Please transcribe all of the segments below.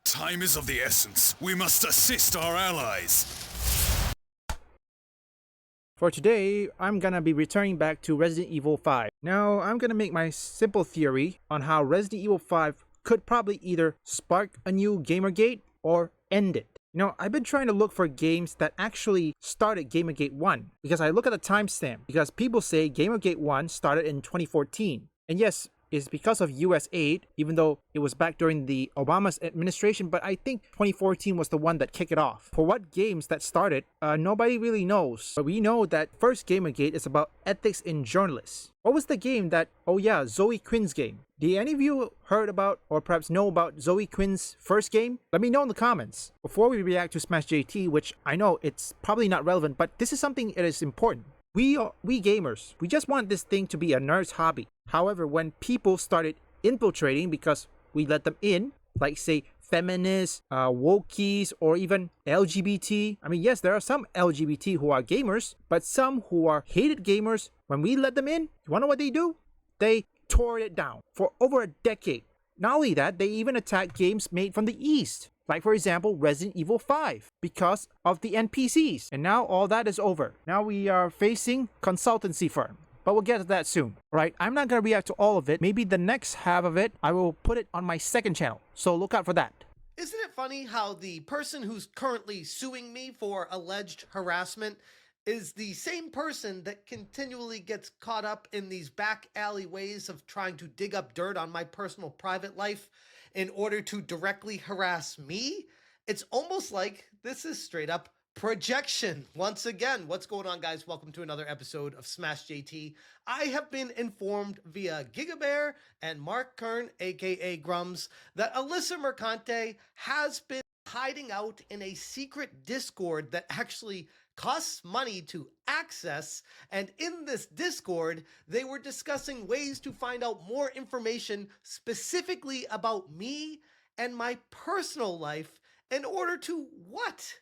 Time is of the essence. We must assist our allies. For today, I'm gonna be returning back to Resident Evil 5. Now, I'm gonna make my simple theory on how Resident Evil 5 could probably either spark a new Gamergate or end it. I've been trying to look for games that actually started Gamergate 1 because I look at the timestamp because people say Gamergate 1 started in 2014. And yes, it's because of US aid, even though it was back during the Obama's administration, but I think 2014 was the one that kicked it off. For what games that started, nobody really knows. But we know that first Gamergate is about ethics in journalists. What was the game that, oh yeah, Zoe Quinn's game? Did any of you heard about or perhaps know about Zoe Quinn's first game? Let me know in the comments. Before we react to Smash JT, which I know it's probably not relevant, but this is something that is important. We gamers, we just want this thing to be a nerd's hobby. However, when people started infiltrating because we let them in, like say feminists, wokies, or even LGBT. I mean, yes, there are some LGBT who are gamers, but some who are hated gamers, when we let them in, you wanna know what they do? They tore it down for over a decade. Not only that, they even attacked games made from the East. Like for example, Resident Evil 5, because of the NPCs. And now all that is over. Now we are facing consultancy firm. But we'll get to that soon. Alright, I'm not going to react to all of it. Maybe the next half of it, I will put it on my second channel. So look out for that. Isn't it funny how the person who's currently suing me for alleged harassment is the same person that continually gets caught up in these back alley ways of trying to dig up dirt on my personal private life in order to directly harass me? It's almost like this is straight up projection. Once again, what's going on, guys? Welcome to another episode of Smash JT. I have been informed via GigaBear and Mark Kern, aka Grummz, that Alyssa Mercante has been hiding out in a secret Discord that actually costs money to access, and in this Discord they were discussing ways to find out more information specifically about me and my personal life in order to what?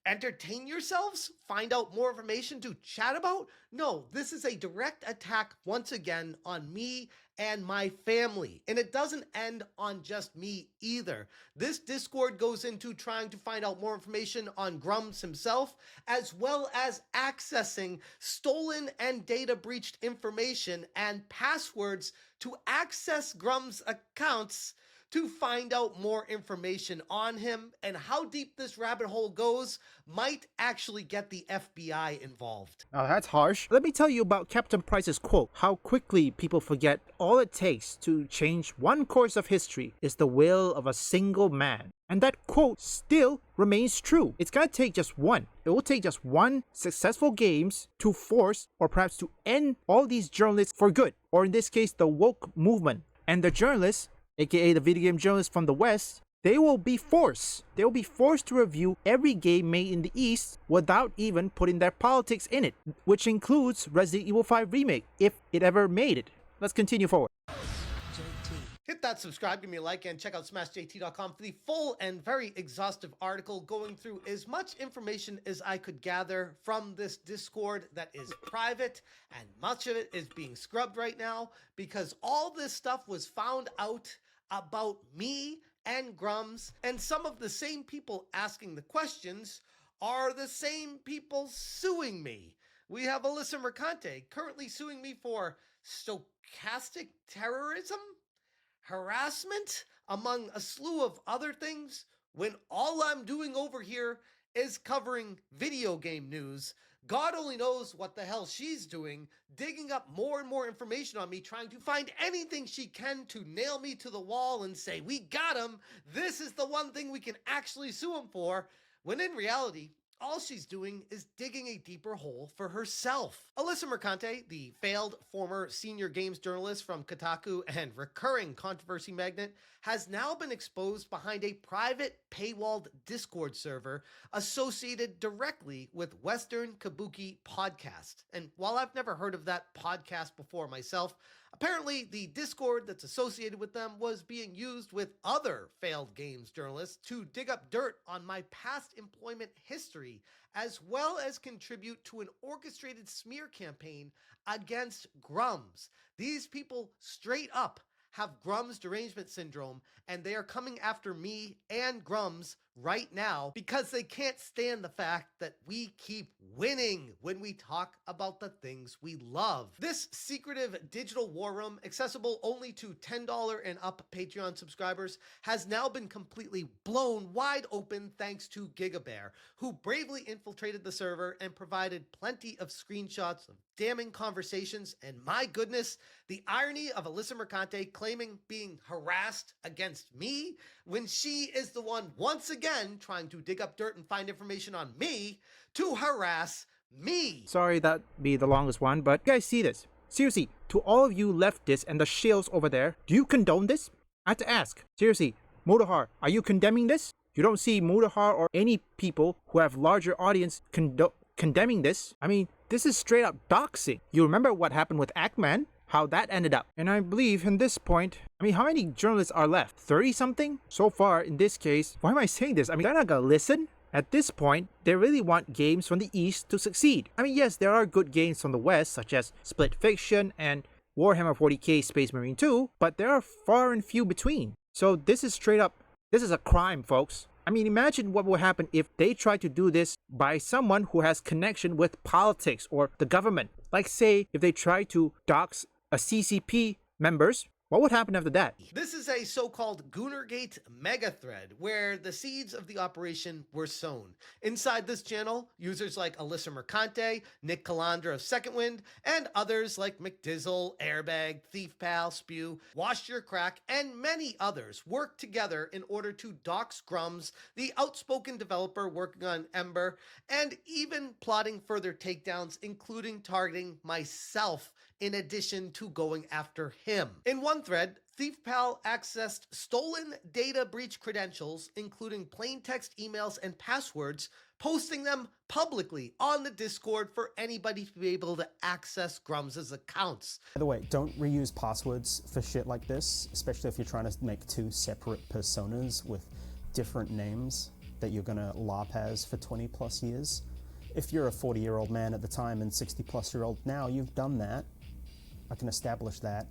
Entertain yourselves? Find out more information to chat about? No, this is a direct attack once again on me and my family. And it doesn't end on just me either. This Discord goes into trying to find out more information on Grummz himself, as well as accessing stolen and data breached information and passwords to access Grummz accounts to find out more information on him, and how deep this rabbit hole goes might actually get the FBI involved. Now that's harsh. Let me tell you about Captain Price's quote. How quickly people forget all it takes to change one course of history is the will of a single man. And that quote still remains true. It's gonna take just one. It will take just one successful games to force or perhaps to end all these journalists for good. Or in this case, the woke movement. And the journalists, aka the video game journalists from the West, they will be forced to review every game made in the East without even putting their politics in it, which includes Resident Evil 5 Remake, if it ever made it. Let's continue forward. Hit that subscribe, give me a like, and check out smashjt.com for the full and very exhaustive article going through as much information as I could gather from this Discord that is private, and much of it is being scrubbed right now because all this stuff was found out about me and Grummz, and some of the same people asking the questions are the same people suing me. We have Alyssa Mercante currently suing me for stochastic terrorism, harassment, among a slew of other things, when all I'm doing over here is covering video game news. God only knows what the hell she's doing, digging up more and more information on me, trying to find anything she can to nail me to the wall and say, we got him, this is the one thing we can actually sue him for, when in reality, all she's doing is digging a deeper hole for herself. Alyssa Mercante, the failed former senior games journalist from Kotaku and recurring controversy magnet, has now been exposed behind a private paywalled Discord server associated directly with Western Kabuki Podcast. And while I've never heard of that podcast before myself, apparently the Discord that's associated with them was being used with other failed games journalists to dig up dirt on my past employment history, as well as contribute to an orchestrated smear campaign against Grummz. These people straight up have Grummz derangement syndrome, and they are coming after me and Grummz right now because they can't stand the fact that we keep winning when we talk about the things we love. This secretive digital war room, accessible only to $10 and up Patreon subscribers, has now been completely blown wide open thanks to GigaBear, who bravely infiltrated the server and provided plenty of screenshots of damning conversations. And my goodness, the irony of Alyssa Mercante claiming being harassed against me when she is the one once again trying to dig up dirt and find information on me to harass me. Sorry that be the longest one, but you guys see this. Seriously, to all of you leftists and the shills over there, do you condone this? I have to ask. Seriously, Mudahar, are you condemning this? You don't see Mudahar or any people who have larger audience condemning this? I mean, this is straight up doxing. You remember what happened with Ackman? How that ended up. And I believe in this point, I mean, how many journalists are left? 30 something? So far, in this case, why am I saying this? I mean, they're not gonna listen. At this point, they really want games from the East to succeed. I mean, yes, there are good games from the West, such as Split Fiction and Warhammer 40k Space Marine 2, but there are far and few between. So this is straight up, this is a crime, folks. I mean, imagine what will happen if they try to do this by someone who has connection with politics or the government. Like say, if they try to dox a CCP members, what would happen after that? This is a so-called Gamergate mega thread where the seeds of the operation were sown. Inside this channel, users like Alyssa Mercante, Nick Calandra of Second Wind, and others like McDizzle, Airbag, Thief Pal, Spew, Wash Your Crack, and many others work together in order to dox Grummz, the outspoken developer working on Ember, and even plotting further takedowns, including targeting myself in addition to going after him. In one thread, Thief Pal accessed stolen data breach credentials, including plain text emails and passwords, posting them publicly on the Discord for anybody to be able to access Grummz's accounts. By the way, don't reuse passwords for shit like this, especially if you're trying to make two separate personas with different names that you're gonna LARP as for 20 plus years. If you're a 40-year-old man at the time and 60-plus-year-old now, you've done that. I can establish that.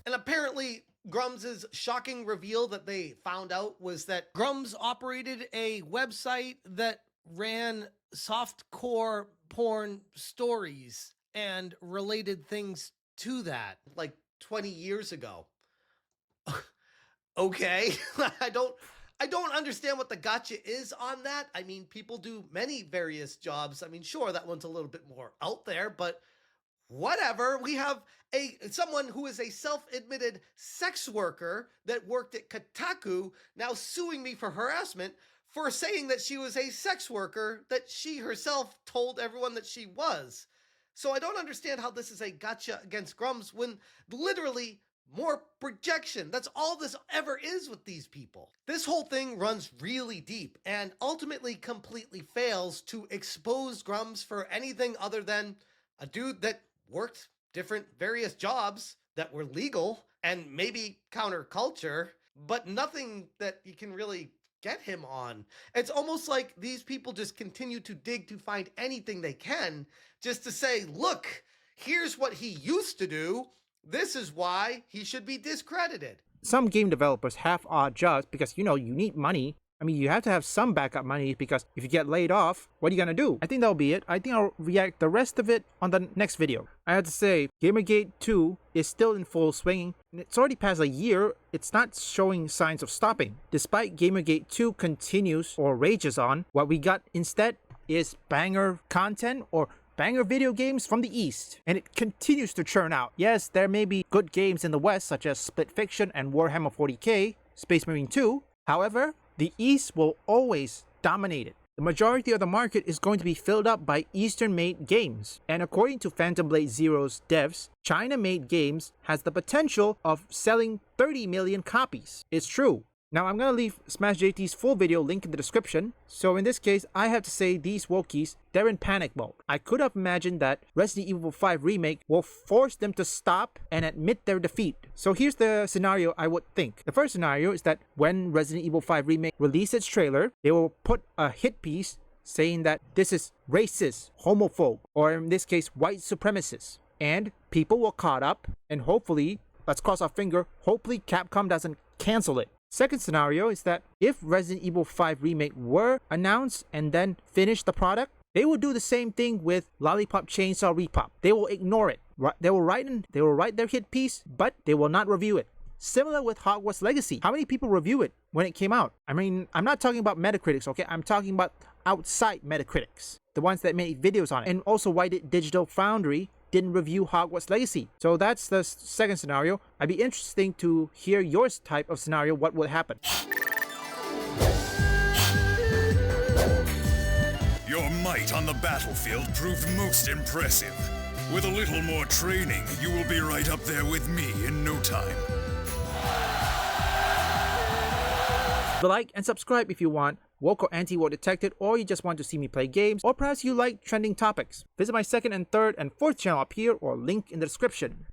And apparently, Grummz's shocking reveal that they found out was that Grummz operated a website that ran softcore porn stories and related things to that, like 20 years ago. Okay, I don't understand what the gotcha is on that. I mean, people do many various jobs. I mean, sure, that one's a little bit more out there, but whatever. We have someone who is a self-admitted sex worker that worked at Kotaku now suing me for harassment for saying that she was a sex worker that she herself told everyone that she was. So I don't understand how this is a gotcha against Grummz when literally more projection. That's all this ever is with these people. This whole thing runs really deep and ultimately completely fails to expose Grummz for anything other than a dude that worked different various jobs that were legal and maybe counterculture, but nothing that you can really get him on. It's almost like these people just continue to dig to find anything they can just to say, look, here's what he used to do. This is why he should be discredited. Some game developers have odd jobs because, you know, you need money. I mean, you have to have some backup money because if you get laid off, what are you gonna do? I think that'll be it. I think I'll react the rest of it on the next video. I have to say, Gamergate 2 is still in full swing. It's already past a year. It's not showing signs of stopping. Despite Gamergate 2 continues or rages on, what we got instead is banger content or banger video games from the East, and it continues to churn out. Yes, there may be good games in the West such as Split Fiction and Warhammer 40k, Space Marine 2. However, the East will always dominate it. The majority of the market is going to be filled up by Eastern-made games, and according to Phantom Blade Zero's devs, China-made games has the potential of selling 30 million copies. It's true. Now I'm gonna leave Smash JT's full video link in the description, so in this case I have to say these wokies, they're in panic mode. I could have imagined that Resident Evil 5 Remake will force them to stop and admit their defeat. So here's the scenario I would think. The first scenario is that when Resident Evil 5 Remake releases its trailer, they will put a hit piece saying that this is racist, homophobe, or in this case white supremacist. And people will caught up and hopefully let's cross our finger, hopefully Capcom doesn't cancel it. Second scenario is that if Resident Evil 5 Remake were announced and then finish the product, they will do the same thing with Lollipop Chainsaw Repop. They will ignore it. They will write their hit piece, but they will not review it. Similar with Hogwarts Legacy. How many people review it when it came out? I mean, I'm not talking about Metacritics, okay? I'm talking about outside Metacritics. The ones that made videos on it. And also, why did Digital Foundry didn't review Hogwarts Legacy? So that's the second scenario. I'd be interesting to hear your type of scenario, what would happen. Your might on the battlefield proved most impressive. With a little more training, you will be right up there with me in no time. Like and subscribe if you want woke or anti-woke detected, or you just want to see me play games, or perhaps you like trending topics. Visit my second and third and fourth channel up here or link in the description.